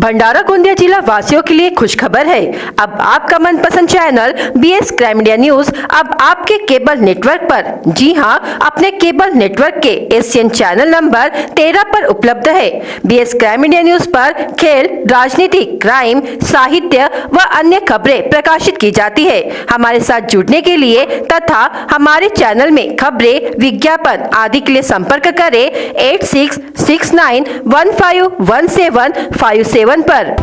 भंडारा गोंदिया जिला वासियों के लिए खुशखबर है। अब आपका मनपसंद channel BS crime India news अब आपके केबल नेटवर्क पर, जी हां, अपने केबल नेटवर्क के एशियन चैनल नंबर 13 पर उपलब्ध है। BS क्राइम इंडिया न्यूज पर खेल, राजनीति, क्राइम, साहित्य व अन्य खबरें प्रकाशित की जाती है। हमारे साथ जुड़ने के लिए तथा हमारे चैनल में खबरें, विज्ञापन आदि के लिए संपर्क करें 8669151757 पर।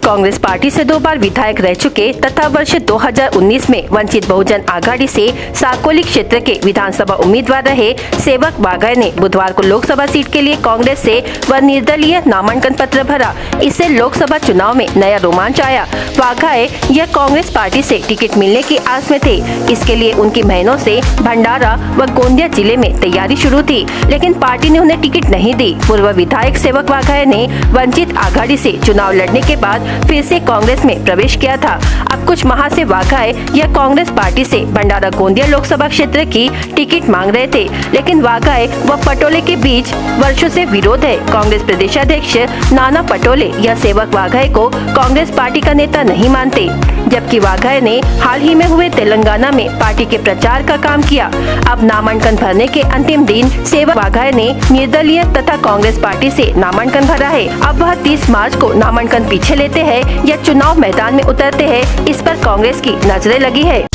कांग्रेस पार्टी से 2 बार विधायक रह चुके तथा वर्ष 2019 में वंचित बहुजन आघाड़ी से साकोली क्षेत्र के विधानसभा उम्मीदवार रहे सेवक वाघाई ने बुधवार को लोकसभा सीट के लिए कांग्रेस से व निर्दलीय नामांकन पत्र भरा। इससे लोकसभा चुनाव में नया रोमांच आया। वाघाई यह कांग्रेस पार्टी से टिकट मिलने की आस में थे। इसके लिए उनकी महीनों से भंडारा व गोंदिया जिले में तैयारी शुरू थी, लेकिन पार्टी ने उन्हें टिकट नहीं दी। पूर्व विधायक सेवक वाघाई ने वंचित आघाड़ी से चुनाव लड़ने के बाद फिर से कांग्रेस में प्रवेश किया था। अब कुछ माह से वाघाई यह कांग्रेस पार्टी से भंडारा गोंदिया लोकसभा क्षेत्र की टिकट मांग रहे थे, लेकिन वाघाई व पटोले के बीच वर्षों से विरोध है। कांग्रेस प्रदेशाध्यक्ष नाना पटोले यह सेवक वाघाई को कांग्रेस पार्टी का नेता नहीं मानते, जबकि वाघाई ने हाल ही में हुए तेलंगाना में पार्टी के प्रचार का काम किया। अब नामांकन भरने के अंतिम दिन सेवक वाघाई ने निर्दलीय तथा कांग्रेस पार्टी से नामांकन भरा है। अब वह 30 मार्च को नामांकन पीछे लेते हैं या चुनाव मैदान में उतरते हैं, इस पर कांग्रेस की नजरें लगी है।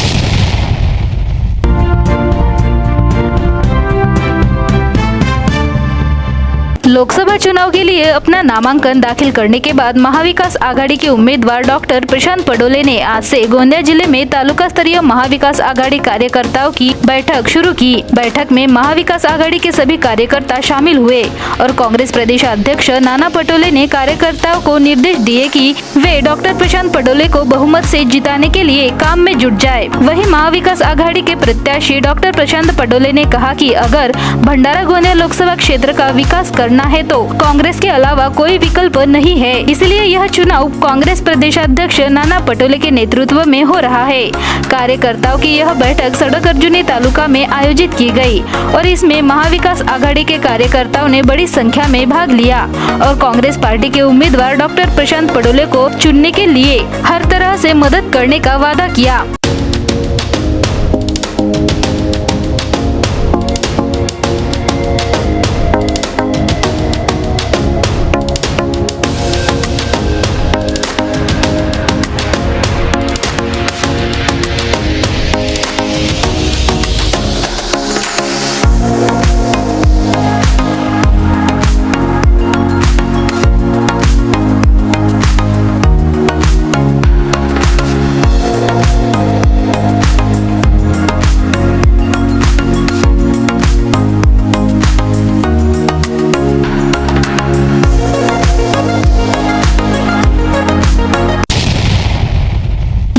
लोकसभा चुनाव के लिए अपना नामांकन दाखिल करने के बाद महाविकास आघाड़ी के उम्मीदवार डॉक्टर प्रशांत पडोले ने आज से गोंदिया जिले में तालुका स्तरीय महाविकास आघाड़ी कार्यकर्ताओं की बैठक शुरू की। बैठक में महाविकास आघाड़ी के सभी कार्यकर्ता शामिल हुए और कांग्रेस प्रदेश अध्यक्ष नाना पटोले ने कार्यकर्ताओं को निर्देश दिए कि वे डॉक्टर प्रशांत पडोले को बहुमत से जिताने के लिए काम में जुट जाए। वहीं महाविकास आघाड़ी के प्रत्याशी डॉक्टर प्रशांत पडोले ने कहा कि अगर भंडारा गोंदिया लोकसभा क्षेत्र का विकास करना है तो कांग्रेस के अलावा कोई विकल्प नहीं है, इसलिए यह चुनाव कांग्रेस प्रदेशाध्यक्ष नाना पटोले के नेतृत्व में हो रहा है। कार्यकर्ताओं की यह बैठक सड़क अर्जुनी तालुका में आयोजित की गई और इसमें महाविकास आघाड़ी के कार्यकर्ताओं ने बड़ी संख्या में भाग लिया और कांग्रेस पार्टी के उम्मीदवार डॉक्टर प्रशांत पडोले को चुनने के लिए हर तरह से मदद करने का वादा किया।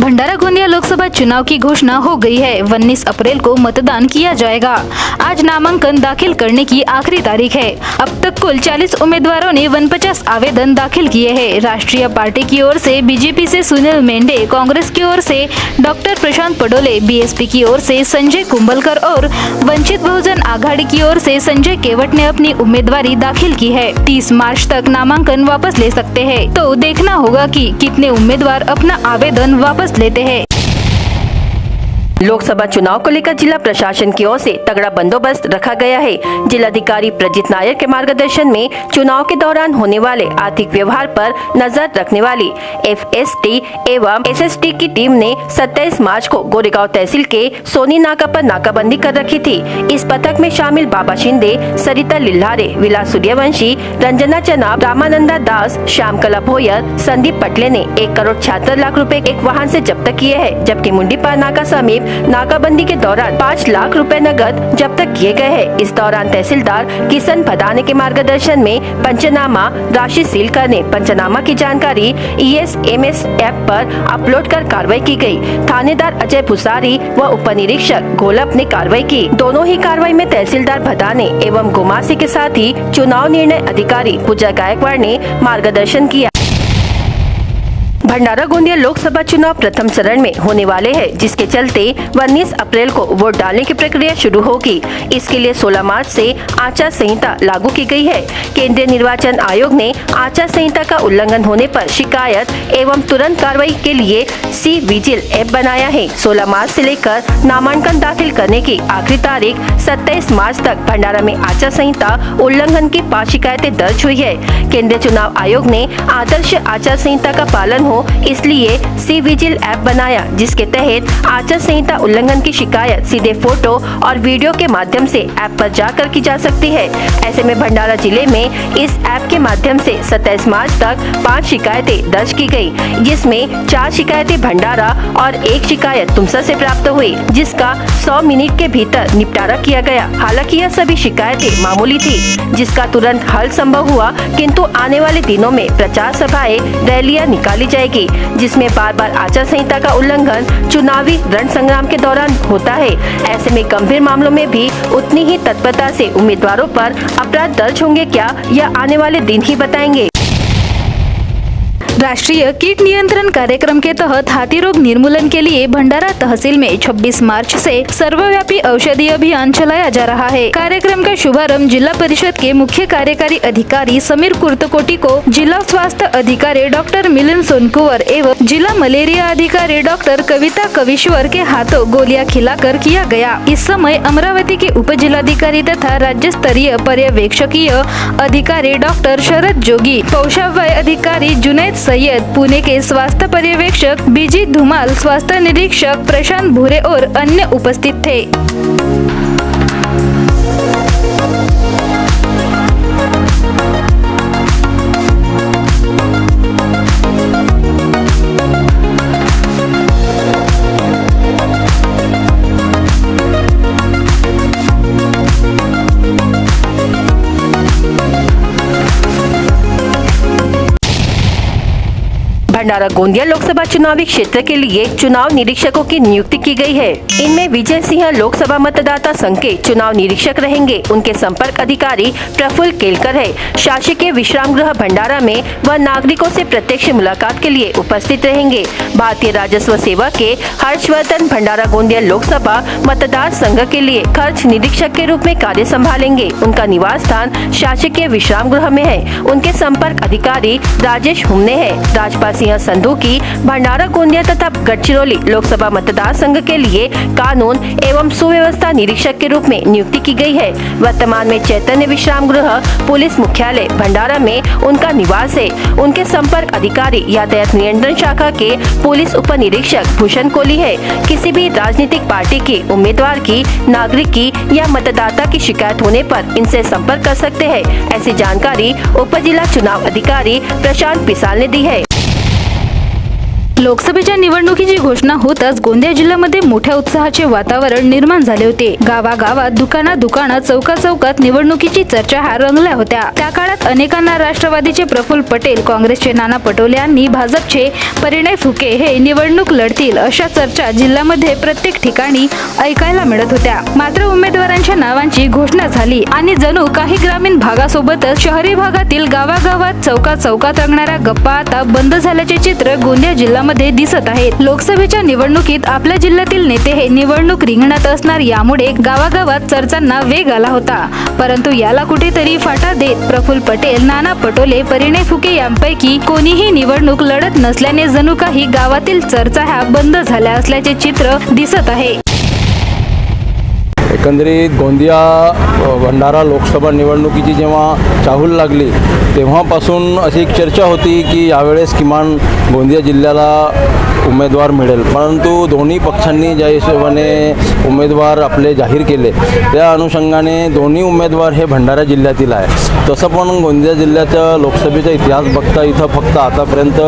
भंडारा गोंदिया लोकसभा चुनाव की घोषणा हो गई है। 19 अप्रैल को मतदान किया जाएगा। आज नामांकन दाखिल करने की आखिरी तारीख है। अब तक कुल 40 उम्मीदवारों ने 49 आवेदन दाखिल किए हैं। राष्ट्रीय पार्टी की ओर से बीजेपी से सुनील मेंढे, कांग्रेस की ओर से डॉक्टर प्रशांत पडोले, बीएसपी की ओर से संजय कुंभलकर और वंचित बहुजन आघाड़ी की ओर से संजय केवट ने अपनी उम्मीदवारी दाखिल की है। 30 मार्च तक नामांकन वापस ले सकते हैं, तो देखना होगा कि कितने उम्मीदवार अपना आवेदन वापस लेते हैं। लोकसभा चुनाव को लेकर जिला प्रशासन की ओर से तगड़ा बंदोबस्त रखा गया है। जिलाधिकारी प्रजित नायर के मार्गदर्शन में चुनाव के दौरान होने वाले आर्थिक व्यवहार पर नजर रखने वाली FST एवं SST की टीम ने 27 मार्च को गोरेगांव तहसील के सोनी नाका पर नाकाबंदी कर रखी थी। इस पथक में शामिल बाबा शिंदे, सरिता लिल्हारे, विलास सूर्यवंशी, रंजना चनाब, रामानंदा दास, श्यामकला भोयर, संदीप पटले ने 1,76,00,000 रुपए एक वाहन से जब्त किए हैं, जबकि मुंडीपार नाका समीप नाकाबंदी के दौरान 5 लाख रुपए नगद जब्त किए गए हैं। इस दौरान तहसीलदार किशन भदाने के मार्गदर्शन में पंचनामा राशि सील करने, पंचनामा की जानकारी ESMS ऐप पर अपलोड कर कार्रवाई की गई। थानेदार अजय भुसारी व उप निरीक्षक घोलप ने कार्रवाई की। दोनों ही कार्रवाई में तहसीलदार भदाने एवं गोमासी के साथ ही चुनाव निर्णय अधिकारी पूजा गायकवाड़ ने मार्गदर्शन किया। भंडारा गोंदिया लोकसभा चुनाव प्रथम चरण में होने वाले हैं, जिसके चलते 19 अप्रैल को वोट डालने की प्रक्रिया शुरू होगी। इसके लिए 16 मार्च से आचार संहिता लागू की गई है। केंद्रीय निर्वाचन आयोग ने आचार संहिता का उल्लंघन होने पर शिकायत एवं तुरंत कार्रवाई के लिए सी विजिल ऐप बनाया है। 16 मार्च से लेकर नामांकन दाखिल करने की आखिरी तारीख 27 मार्च तक भंडारा में आचार संहिता उल्लंघन की 5 शिकायतें दर्ज हुई है। केंद्रीय चुनाव आयोग ने आदर्श आचार संहिता का पालन हो इसलिए सी विजिल ऐप बनाया, जिसके तहत आचार संहिता उल्लंघन की शिकायत सीधे फोटो और वीडियो के माध्यम से ऐप पर जाकर की जा सकती है। ऐसे में भंडारा जिले में इस ऐप के माध्यम से 27 मार्च तक 5 शिकायतें दर्ज की गई, जिसमें 4 शिकायतें भंडारा और 1 शिकायत तुमसा से प्राप्त हुई, जिसका 100 मिनट के भीतर निपटारा किया गया। हालांकि यह सभी शिकायतें मामूली थी, जिसका तुरंत हल संभव हुआ, किंतु आने वाले दिनों में प्रचार सभाएं, रैलियां निकाली जाएगी, जिसमें बार बार आचार संहिता का उल्लंघन चुनावी रण संग्राम के दौरान होता है। ऐसे में गंभीर मामलों में भी उतनी ही तत्परता से उम्मीदवारों पर अपराध दर्ज होंगे क्या, यह आने वाले दिन ही बताएंगे। राष्ट्रीय कीट नियंत्रण कार्यक्रम के तहत हाथी रोग निर्मूलन के लिए भंडारा तहसील में 26 मार्च से सर्वव्यापी औषधि अभियान चलाया जा रहा है। कार्यक्रम का शुभारंभ जिला परिषद के मुख्य कार्यकारी अधिकारी समीर कुर्तकोटी को जिला स्वास्थ्य अधिकारी डॉक्टर मिलिंद सोनकुवर एवं जिला मलेरिया अधिकारी डॉक्टर कविता कविश्वर के हाथों गोलियां खिलाकर किया गया। इस समय अमरावती के उप जिलाधिकारी तथा राज्य स्तरीय पर्यवेक्षकीय अधिकारी डॉक्टर शरद जोगी, पौषावय अधिकारी जुनैद सैयद, पुणे के स्वास्थ्य पर्यवेक्षक बीजी धुमाल, स्वास्थ्य निरीक्षक प्रशांत भूरे और अन्य उपस्थित थे। भंडारा गोंदिया लोकसभा चुनावी क्षेत्र के लिए चुनाव निरीक्षकों की नियुक्ति की गई है। इनमें विजय सिंह लोकसभा मतदाता संघ के चुनाव निरीक्षक रहेंगे। उनके संपर्क अधिकारी प्रफुल्ल केलकर है। शासकीय विश्राम गृह भंडारा में वह नागरिकों से प्रत्यक्ष मुलाकात के लिए उपस्थित रहेंगे। भारतीय राजस्व सेवा के हर्षवर्धन भंडारा गोंदिया लोकसभा मतदार संघ के लिए खर्च निरीक्षक के रूप में कार्य संभालेंगे। उनका निवास स्थान शासकीय विश्राम गृह में है। उनके संपर्क अधिकारी राजेश हुमने है। राजपाल सिंह संधू की भंडारा गोंदिया तथा गढ़चिरौली लोकसभा मतदार संघ के लिए कानून एवं सुव्यवस्था निरीक्षक के रूप में नियुक्ति की गई है। वर्तमान में चैतन्य विश्राम गृह पुलिस मुख्यालय भंडारा में उनका निवास है। उनके संपर्क अधिकारी यातायात नियंत्रण शाखा के पुलिस उप निरीक्षक भूषण कोहली है। किसी भी राजनीतिक पार्टी के उम्मीदवार की, नागरिक की या मतदाता की शिकायत होने पर इनसे संपर्क कर सकते हैं। ऐसी जानकारी उप जिला चुनाव अधिकारी प्रशांत पिसाल ने दी है। लोकसभेच्या निवडणुकीची घोषणा होताच गोंदिया जिल्ह्यामध्ये मोठ्या उत्साहाचे वातावरण निर्माण झाले होते। गावागावात, दुकानात, चौकात निवडणुकीची चर्चा रंगल्या होत्या। त्या काळात अनेकांना राष्ट्रवादीचे प्रफुल्ल पटेल, काँग्रेसचे नाना पटोले आणि भाजपचे परिणय फुके हे निवडणूक लढतील अशा चर्चा जिल्ह्यामध्ये प्रत्येक ठिकाणी ऐकायला मिळत होत्या। मात्र उमेदवारांच्या नावांची घोषणा झाली आणि जणू काही ग्रामीण भागासोबतच शहरी भागातील गावागावात, चौकात रंगणाऱ्या गप्पा आता बंद झाल्याचे चित्र गोंदिया जिल्हा मध्ये दिसत आहेत। लोकसभेच्या निवडणुकीत आपल्या जिल्ह्यातील नेते हे निवडणूक रिंगणात असणार, यामुळे गावागावात चर्चांना वेग आला होता। परंतु याला कुठेतरी फाटा देत प्रफुल्ल पटेल, नाना पटोले, परिणय फुके यांपैकी कोणीही निवडणूक लढत नसल्याने जणू काही गावातील चर्चा ह्या बंद झाल्या असल्याचे चित्र दिसत आहे। एकंदरीत गोंदिया भंडारा लोकसभा निवडणुकीची जेव्हा चाहूल लागली तेव्हापासून अशी एक चर्चा होती की यावेळेस किमान गोंदिया जिल्ह्याला उमेदवार मिळेल, परंतु दोन्ही पक्षांनी ज्या हिशोबाने उमेदवार आपले जाहीर केले त्या अनुषंगाने दोन्ही उमेदवार हे भंडारा जिल्ह्यातील आहे। तसं पण गोंदिया जिल्ह्याचा लोकसभेचा इतिहास बघता इथं फक्त आतापर्यंत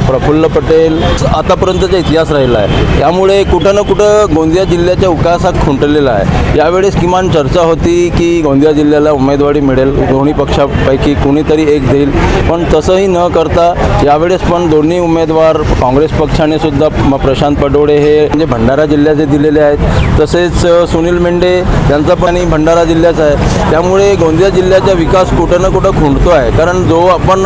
प्रफुल्ल पटेल आतापर्यंतचा इतिहास राहिला आहे। त्यामुळे कुठं ना कुठं गोंदिया जिल्ह्याच्या विकासात खुंटलेला आहे। यावेळेस किमान चर्चा होती की गोंदिया जिल्ह्याला उमेदवारी मिळेल, दोन्ही पक्षापैकी कुणीतरी एक देईल, पण तसंही न करता यावेळेस पण दोन्ही उमेदवार काँग्रेस पक्षाने सुद्धा उमेदवारसुद्धा प्रशांत पडोळे हे म्हणजे भंडारा जिल्ह्याचे दिलेले आहेत. तसेच सुनील मेंढे यांचा पण भंडारा जिल्ह्याचा आहे. त्यामुळे गोंदिया जिल्ह्याचा विकास कुठं ना कुठं खुंटतो आहे. कारण जो आपण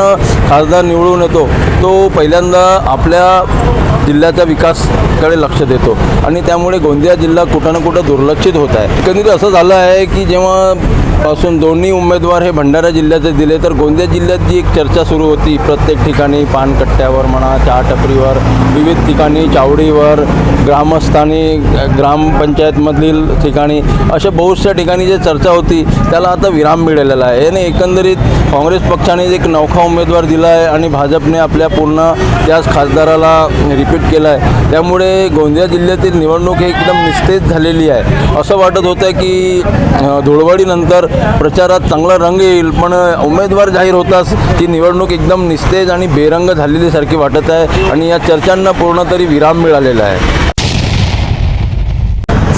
खासदार निवडून येतो तो पहिल्यांदा आपल्या जिल्ह्याच्या विकासकडे लक्ष देतो आणि त्यामुळे गोंदिया जिल्हा कुठं ना कुठं दुर्लक्षित होत आहे. एकंदरीत असं झालं आहे की जेव्हापासून दोन्ही उमेदवार हे भंडारा जिल्ह्याचे दिले तर गोंदिया जिल्ह्यात जी एक चर्चा सुरू होती प्रत्येक ठिकाणी पानकट्ट्यावर म्हणा, चहा टपरीवर, विविध ठिकाणी चावडीवर, ग्रामस्थानी ग्रामपंचायतमधील ठिकाणी अशा बहुतशा ठिकाणी जे चर्चा होती त्याला आता विराम मिळालेला आहे. याने एकंदरीत काँग्रेस पक्षाने एक नौखा उमेदवार दिला आहे आणि भाजपने आपल्या पूर्ण त्याच खासदाराला रिपीट केलं आहे. त्यामुळे गोंदिया जिल्ह्यातील निवडणूक ही एकदम निस्तेज झालेली आहे. असं वाटत होतं की धुळवडीनंतर प्रचारात चांगला रंग येईल, पण उमेदवार जाहीर होताच ही निवडणूक एकदम निस्तेज आणि बेरंग झालेली सारखी वाटत आहे आणि या चर्चांना पूर्ण तरी विराम मिळालेला आहे.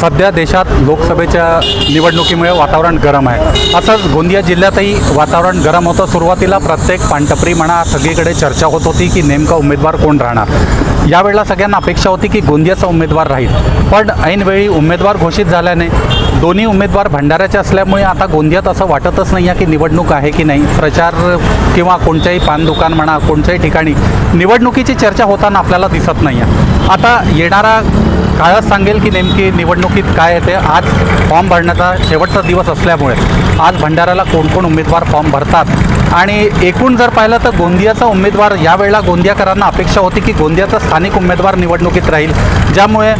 सध्या देशात लोकसभेच्या निवडणुकीमुळे वातावरण गरम आहे. असंच गोंदिया जिल्ह्यातही वातावरण गरम होतं. सुरुवातीला प्रत्येक पानटपरी म्हणा सगळीकडे चर्चा होत होती की नेमका उमेदवार कोण राहणार. यावेळेला सगळ्यांना अपेक्षा होती की गोंदियाचा उमेदवार राहील, पण ऐनवेळी उमेदवार घोषित झाल्याने दोन्ही उमेदवार भंडाऱ्याचे असल्यामुळे आता गोंदियात असं वाटतच नाही आहे की निवडणूक आहे की नाही. प्रचार किंवा कोणत्याही पान दुकान म्हणा कोणत्याही ठिकाणी निवडणुकीची चर्चा होताना आपल्याला दिसत नाही आहे. आता येणारा काळच सांगेल की नेमकी निवडणुकीत काय येते. आज फॉर्म भरण्याचा शेवटचा दिवस असल्यामुळे आज भंडाऱ्याला कोण कोण उमेदवार फॉर्म भरतात आणि एकूण जर पाहिलं तर गोंदियाचा उमेदवार यावेळेला गोंदियाकरांना अपेक्षा होती की गोंदियाचा स्थानिक उमेदवार निवडणुकीत राहील, ज्यामुळे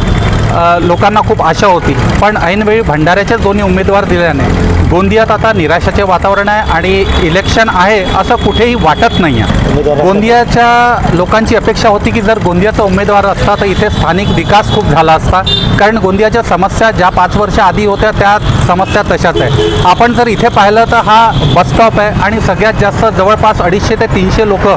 लोकांना खूप आशा होती. पण ऐनवेळी भंडाऱ्याचे दोन्ही उमेदवार दिल्याने गोंदियात आता निराशाचे वातावरण आहे आणि इलेक्शन आहे असं कुठेही वाटत नाही आहे. गोंदियाच्या लोकांची अपेक्षा होती की जर गोंदियाचा उमेदवार असता तर इथे स्थानिक विकास खूप झाला असता, कारण गोंदियाच्या समस्या ज्या 5 वर्ष आधी होत्या त्या समस्या तशाच आहे. आपण जर इथे पाहिलं तर हा बसस्टॉप आहे आणि सगळ्यात जास्त जवळपास 250 ते 300 लोक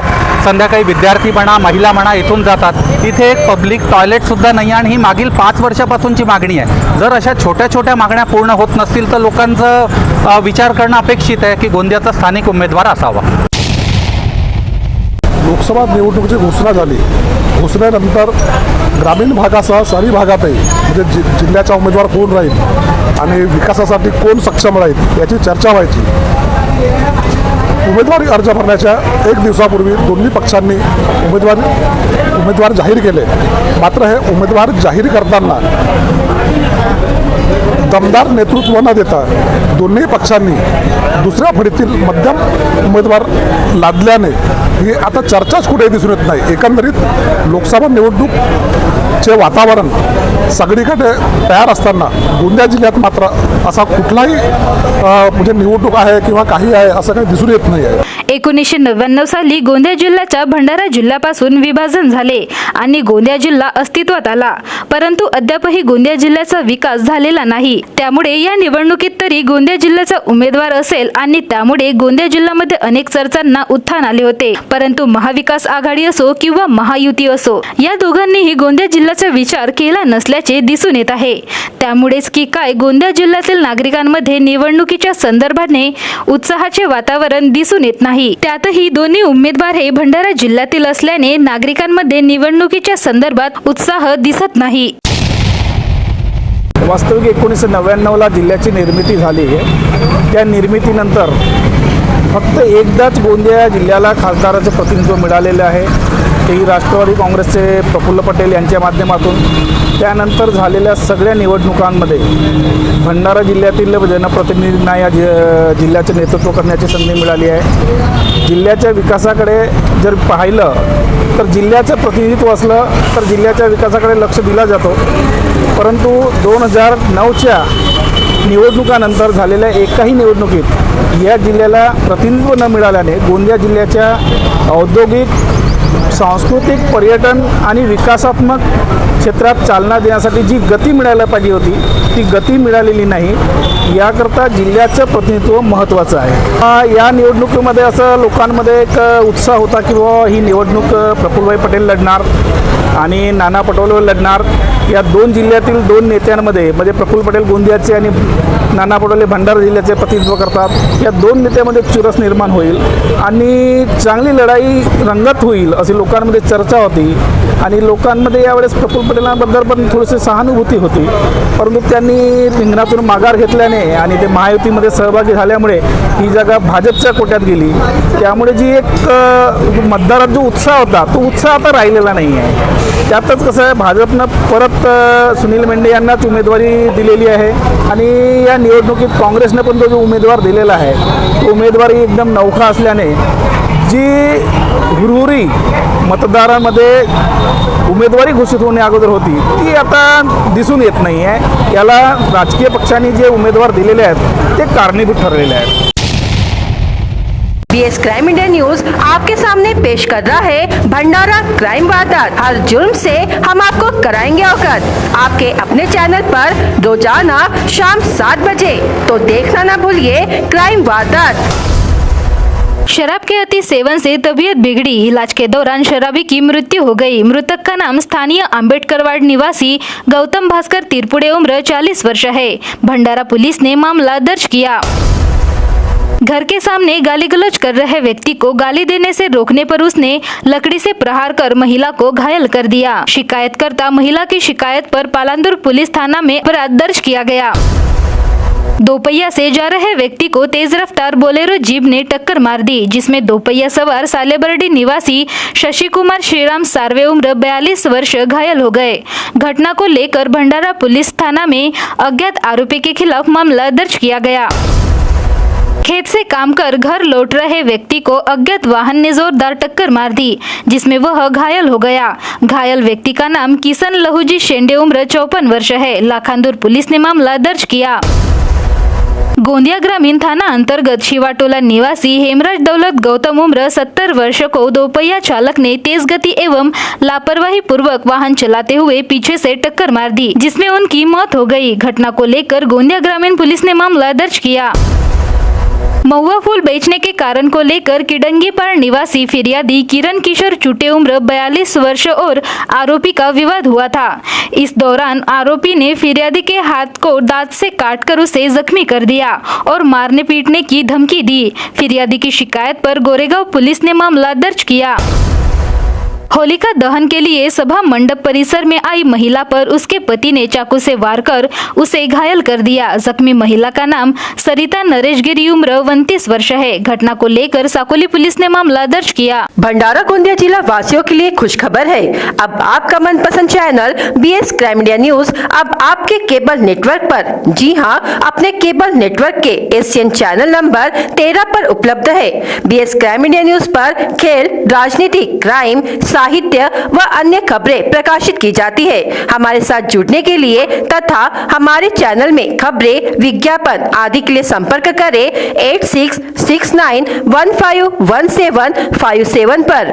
संध्याकाळी विद्यार्थी म्हणा महिला म्हणा इथून जातात. इथे एक पब्लिक टॉयलेटसुद्धा नाही आणि ही मागील 5 वर्षापासूनची मागणी आहे. जर अशा छोट्या छोट्या मागण्या पूर्ण होत नसतील तर लोकांचं विचार करणं अपेक्षित आहे की गोंदियाचा स्थानिक उमेदवार असावा. लोकसभा निवडणुकीची घोषणा झाली. घोषणेनंतर ग्रामीण भागासह शहरी भागातही म्हणजे जिल्ह्याचा उमेदवार कोण राहील आणि विकासासाठी कोण सक्षम राहील याची चर्चा व्हायची. उमेदवारी अर्ज भरण्याच्या 1 दिवसापूर्वी दोन्ही पक्षांनी उमेदवार जाहीर केले. मात्र हे उमेदवार जाहीर करताना दमदार नेतृत्व न देता दोन्ही पक्षांनी दुसऱ्या फळीतील मध्यम उमेदवार लादल्याने ही आता चर्चाच कुठे दिसून येत नाही. एकंदरीत लोकसभा निवडणूकचे वातावरण सगळीकडे तयार असताना गोंदिया जिल्ह्यात मात्र असा कुठलाही म्हणजे निवडणूक आहे किंवा काही आहे असं काही दिसून येत नाही आहे. 1999 साली गोंदिया जिल्ह्याच्या भंडारा जिल्ह्यापासून विभाजन झाले आणि गोंदिया जिल्हा अस्तित्वात आला, परंतु अद्यापही गोंदिया जिल्ह्याचा विकास झालेला नाही. त्यामुळे या निवडणुकीत तरी गोंदिया जिल्ह्याचा उमेदवार असेल आणि त्यामुळे गोंदिया जिल्ह्यामध्ये अनेक चर्चांना उत्थान आले होते. परंतु महाविकास आघाडी असो किंवा महायुती असो या दोघांनीही गोंदिया जिल्ह्याचा विचार केला नसल्याचे दिसून येत आहे. त्यामुळेच की काय गोंदिया जिल्ह्यातील नागरिकांमध्ये निवडणुकीच्या संदर्भाने उत्साहाचे वातावरण दिसून येत नाही. त्यातही दोन्ही उमेदवार हे भंडारा जिल्ह्यातील असल्याने नागरिकांमध्ये निवडणुकीच्या संदर्भात उत्साह दिसत नाही. वास्तविक 1999ला जिल्ह्याची निर्मिती झाली आहे. त्या निर्मितीनंतर फक्त एकदाच गोंदिया जिल्ह्याला खासदाराचं प्रतिनिधित्व मिळालेलं आहे, तेही राष्ट्रवादी काँग्रेसचे प्रफुल्ल पटेल यांच्या माध्यमातून. त्यानंतर झालेल्या सगळ्या निवडणुकांमध्ये भंडारा जिल्ह्यातील जनप्रतिनिधींना या जिल्ह्याचे नेतृत्व करण्याची संधी मिळाली आहे. जिल्ह्याच्या विकासाकडे जर पाहिलं तर जिल्ह्याचं प्रतिनिधित्व असलं तर जिल्ह्याच्या विकासाकडे लक्ष दिला जातो, परंतु 2009च्या निवडणुकानंतर झालेल्या एकाही निवडणुकीत या जिल्ह्याला प्रतिनिधित्व न मिळाल्याने गोंदिया जिल्ह्याच्या औद्योगिक, सांस्कृतिक, पर्यटन आणि विकासात्मक क्षेत्रात चालना देण्यासाठी जी गती मिळायला पाहिजे होती ती गती मिळालेली नाही. याकरता जिल्ह्याचं प्रतिनिधित्व महत्त्वाचं आहे. या निवडणुकीमध्ये असं लोकांमध्ये एक उत्साह होता की बाबा ही निवडणूक प्रफुल्लभाई पटेल लढणार आणि नाना पटोले लढणार. या 2 जिल्ह्यातील 2 नेत्यांमध्ये म्हणजे प्रफुल्ल पटेल गोंदियाचे आणि नाना पटोले भंडारा जिल्ह्याचे प्रतिनिधित्व करतात. या 2 नेत्यामध्ये चुरस निर्माण होईल आणि चांगली लढाई रंगत होईल अशी लोकांमध्ये चर्चा होती. आणि लोकांमध्ये यावेळेस प्रफुल्ल पटेलांबद्दल पण थोडीशी सहानुभूती होती, परंतु त्यांनी रिंगणातून माघार घेतल्याने आणि ते महायुतीमध्ये सहभागी झाल्यामुळे ही जागा भाजपच्या कोट्यात गेली. त्यामुळे जी एक मतदारात जो उत्साह होता तो उत्साह आता राहिलेला नाही आहे. त्यातच कसं आहे, भाजपनं परत सुनील मेंढे यांनाच उमेदवारी दिलेली आहे आणि या निवडणुकीत काँग्रेसनं पण तो जो उमेदवार दिलेला आहे तो उमेदवारी एकदम नवखा असल्याने जी हुरहुरी मतदारांमध्ये उमेदवारी घोषित होणे अगोदर होती ती आता दिसून येत नाही आहे. याला राजकीय पक्षांनी जे उमेदवार दिलेले आहेत ते कारणीभूत ठरलेले आहेत. BS क्राइम इंडिया न्यूज आपके सामने पेश कर रहा है भंडारा क्राइम वारदात। हर जुर्म से हम आपको कराएंगे अवगत। आपके अपने चैनल पर रोजाना शाम 7 बजे, तो देखना ना भूलिए क्राइम वारदात। शराब के अति सेवन से तबीयत बिगड़ी, इलाज के दौरान शराबी की मृत्यु हो गई। मृतक का नाम स्थानीय आंबेडकरवाड़ निवासी गौतम भास्कर तिरपुड़े, उम्र 40 वर्ष है। भंडारा पुलिस ने मामला दर्ज किया। घर के सामने गाली गलौज कर रहे व्यक्ति को गाली देने से रोकने पर उसने लकड़ी से प्रहार कर महिला को घायल कर दिया। शिकायतकर्ता महिला की शिकायत पर पालांदुर पुलिस थाना में अपराध दर्ज किया गया। दोपहिया से जा रहे व्यक्ति को तेज रफ्तार बोलेरो जीप ने टक्कर मार दी, जिसमें दोपहिया सवार सालेबरडी निवासी शशि कुमार श्रीराम सार्वे, उम्र 42 वर्ष घायल हो गए। घटना को लेकर भंडारा पुलिस थाना में अज्ञात आरोपी के खिलाफ मामला दर्ज किया गया। खेत से काम कर घर लौट रहे व्यक्ति को अज्ञात वाहन ने जोरदार टक्कर मार दी, जिसमें वह घायल हो गया। घायल व्यक्ति का नाम किशन लहूजी शेंडे, उम्र 54 वर्ष है। लाखांदूर पुलिस ने मामला दर्ज किया। गोंदिया ग्रामीण थाना अंतर्गत शिवाटोला निवासी हेमराज दौलत गौतम, उम्र 70 वर्ष को दोपहिया चालक ने तेज गति एवं लापरवाही पूर्वक वाहन चलाते हुए पीछे से टक्कर मार दी, जिसमें उनकी मौत हो गई। घटना को लेकर गोंदिया ग्रामीण पुलिस ने मामला दर्ज किया। महुआ फूल बेचने के कारण को लेकर किडंगीपाड़ निवासी फिरियादी किरण किशोर चुटे, उम्र 42 वर्ष और आरोपी का विवाद हुआ था। इस दौरान आरोपी ने फिरियादी के हाथ को दांत से काटकर उसे जख्मी कर दिया और मारने पीटने की धमकी दी। फिरियादी की शिकायत पर गोरेगांव पुलिस ने मामला दर्ज किया। होलिका दहन के लिए सभा मंडप परिसर में आई महिला पर उसके पति ने चाकू से वार कर उसे घायल कर दिया। जख्मी महिला का नाम सरिता नरेश गिरी, उम्र 29 वर्ष है। घटना को लेकर साकोली पुलिस ने मामला दर्ज किया। भंडारा गोंदिया जिला वासियों के लिए खुश खबर है। अब आपका मनपसंद channel BS crime India news अब आपके केबल नेटवर्क पर, जी हां, अपने केबल नेटवर्क के एशियन चैनल नंबर 13 पर उपलब्ध है। BS क्राइम इंडिया न्यूज पर खेल, राजनीति, क्राइम, साहित्य व अन्य खबरें प्रकाशित की जाती है। हमारे साथ जुड़ने के लिए तथा हमारे चैनल में खबरें, विज्ञापन आदि के लिए संपर्क करें 8669151757 पर।